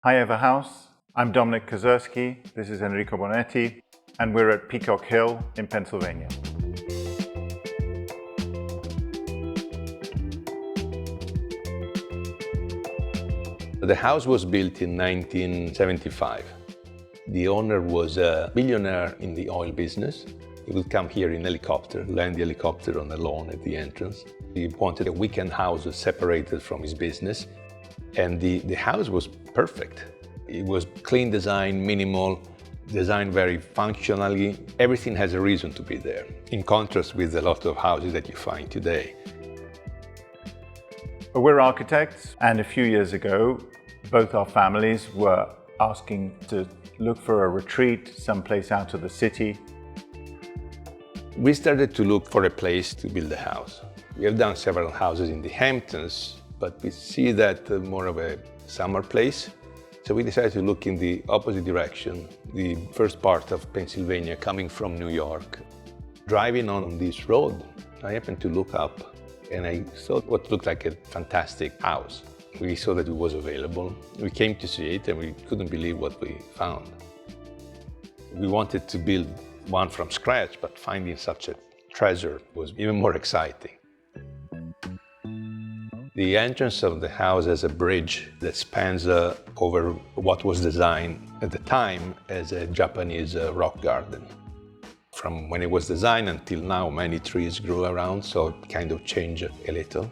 Hi Everhouse, I'm Dominic Kozerski, this is Enrico Bonetti, and we're at Peacock Hill in Pennsylvania. The house was built in 1975. The owner was a billionaire in the oil business. He would come here in helicopter, land the helicopter on the lawn at the entrance. He wanted a weekend house separated from his business. And the house was perfect. It was clean design, minimal, designed very functionally. Everything has a reason to be there, in contrast with a lot of houses that you find today. We're architects, and a few years ago, both our families were asking to look for a retreat someplace out of the city. We started to look for a place to build a house. We have done several houses in the Hamptons, but we see that more of a summer place. So we decided to look in the opposite direction, the first part of Pennsylvania, coming from New York. Driving on this road, I happened to look up and I saw what looked like a fantastic house. We saw that it was available. We came to see it and we couldn't believe what we found. We wanted to build one from scratch, but finding such a treasure was even more exciting. The entrance of the house has a bridge that spans over what was designed at the time as a Japanese rock garden. From when it was designed until now, many trees grew around, so it kind of changed a little.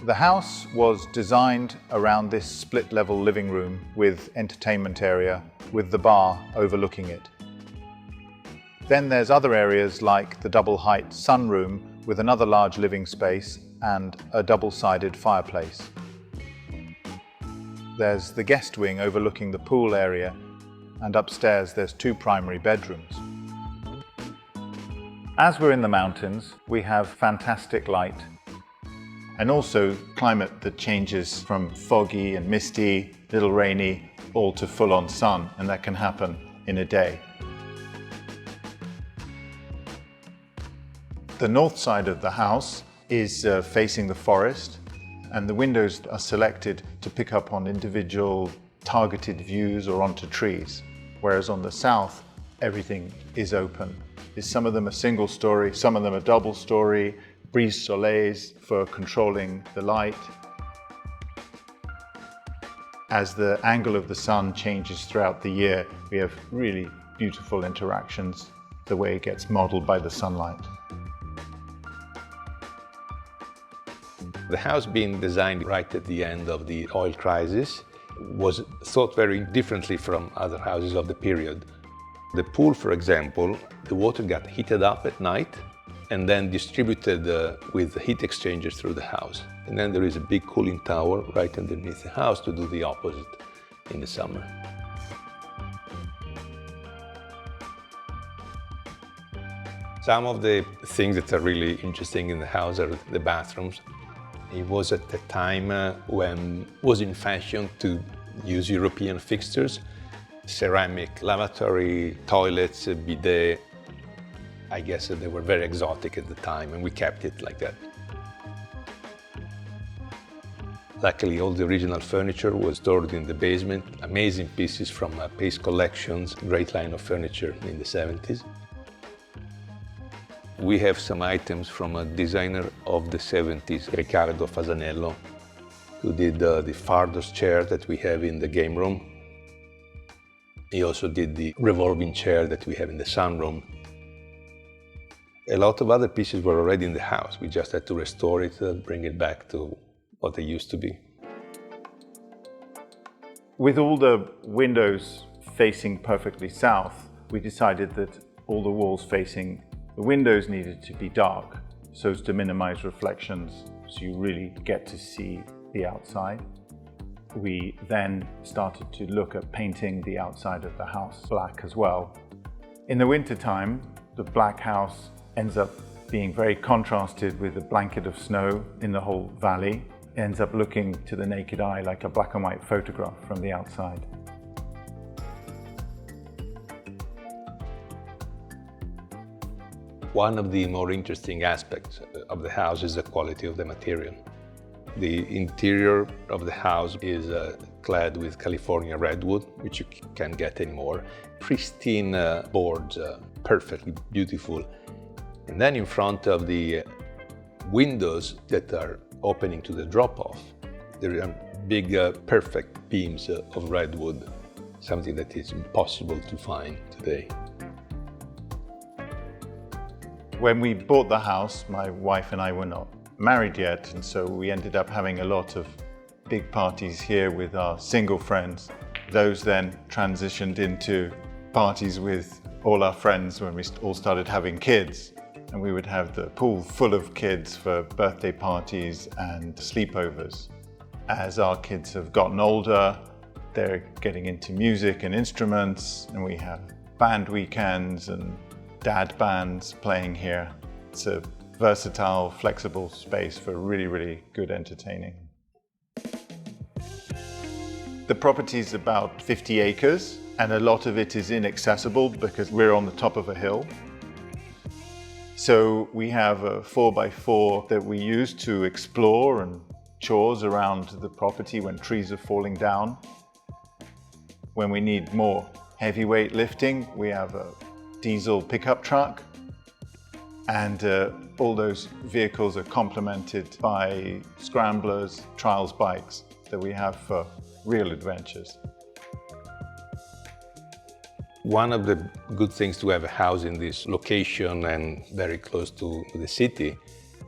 The house was designed around this split-level living room with entertainment area, with the bar overlooking it. Then there's other areas like the double-height sunroom with another large living space and a double-sided fireplace. There's the guest wing overlooking the pool area, and upstairs there's two primary bedrooms. As we're in the mountains, we have fantastic light, and also climate that changes from foggy and misty, little rainy, all to full-on sun, and that can happen in a day. The north side of the house is facing the forest, and the windows are selected to pick up on individual targeted views or onto trees, whereas on the south, everything is open. Some of them are single story, some of them are double story, brise soleils for controlling the light. As the angle of the sun changes throughout the year, we have really beautiful interactions, the way it gets modeled by the sunlight. The house being designed right at the end of the oil crisis was thought very differently from other houses of the period. The pool, for example, the water got heated up at night and then distributed with heat exchangers through the house. And then there is a big cooling tower right underneath the house to do the opposite in the summer. Some of the things that are really interesting in the house are the bathrooms. It was at the time when it was in fashion to use European fixtures, ceramic lavatory, toilets, bidet. I guess they were very exotic at the time, and we kept it like that. Luckily, all the original furniture was stored in the basement. Amazing pieces from Pace Collections, great line of furniture in the 70s. We have some items from a designer of the 70s, Riccardo Fasanello, who did the Fardos chair that we have in the game room. He also did the revolving chair that we have in the sunroom. A lot of other pieces were already in the house. We just had to restore it and bring it back to what they used to be. With all the windows facing perfectly south, we decided that all the walls facing the windows needed to be dark so as to minimize reflections, so you really get to see the outside. We then started to look at painting the outside of the house black as well. In the wintertime, the black house ends up being very contrasted with a blanket of snow in the whole valley. It ends up looking to the naked eye like a black and white photograph from the outside. One of the more interesting aspects of the house is the quality of the material. The interior of the house is clad with California Redwood, which you can't get anymore. Pristine boards, perfectly beautiful. And then in front of the windows that are opening to the drop-off, there are big, perfect beams of redwood, something that is impossible to find today. When we bought the house, my wife and I were not married yet, and so we ended up having a lot of big parties here with our single friends. Those then transitioned into parties with all our friends when we all started having kids, and we would have the pool full of kids for birthday parties and sleepovers. As our kids have gotten older, they're getting into music and instruments, and we have band weekends and dad bands playing here. It's a versatile, flexible space for really, really good entertaining. The property is about 50 acres, and a lot of it is inaccessible because we're on the top of a hill. So we have a 4x4 that we use to explore and chores around the property when trees are falling down. When we need more heavyweight lifting, we have a diesel pickup truck, and all those vehicles are complemented by scramblers, trials bikes that we have for real adventures. One of the good things to have a house in this location and very close to the city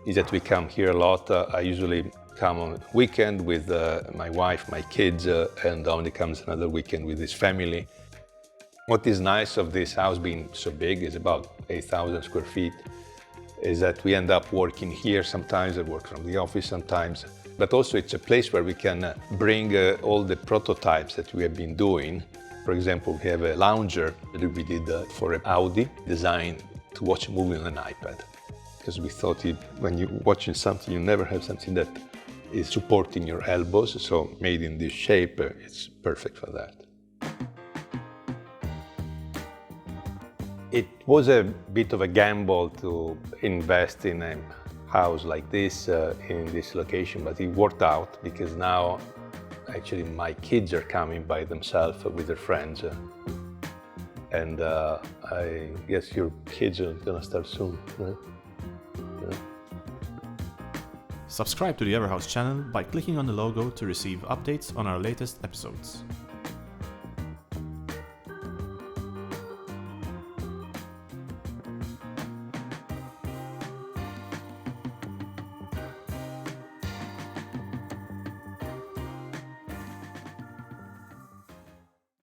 is that we come here a lot. I usually come on weekend with my wife, my kids, and Dominic comes another weekend with his family. What is nice of this house being so big, is about 8,000 square feet, is that we end up working here sometimes, I work from the office sometimes, but also it's a place where we can bring all the prototypes that we have been doing. For example, we have a lounger that we did for an Audi, designed to watch a movie on an iPad. Because we thought when you're watching something, you never have something that is supporting your elbows, so made in this shape, it's perfect for that. It was a bit of a gamble to invest in a house like this, in this location, but it worked out because now actually my kids are coming by themselves with their friends. And I guess your kids are gonna start soon, right? Yeah. Subscribe to the Everhouse channel by clicking on the logo to receive updates on our latest episodes.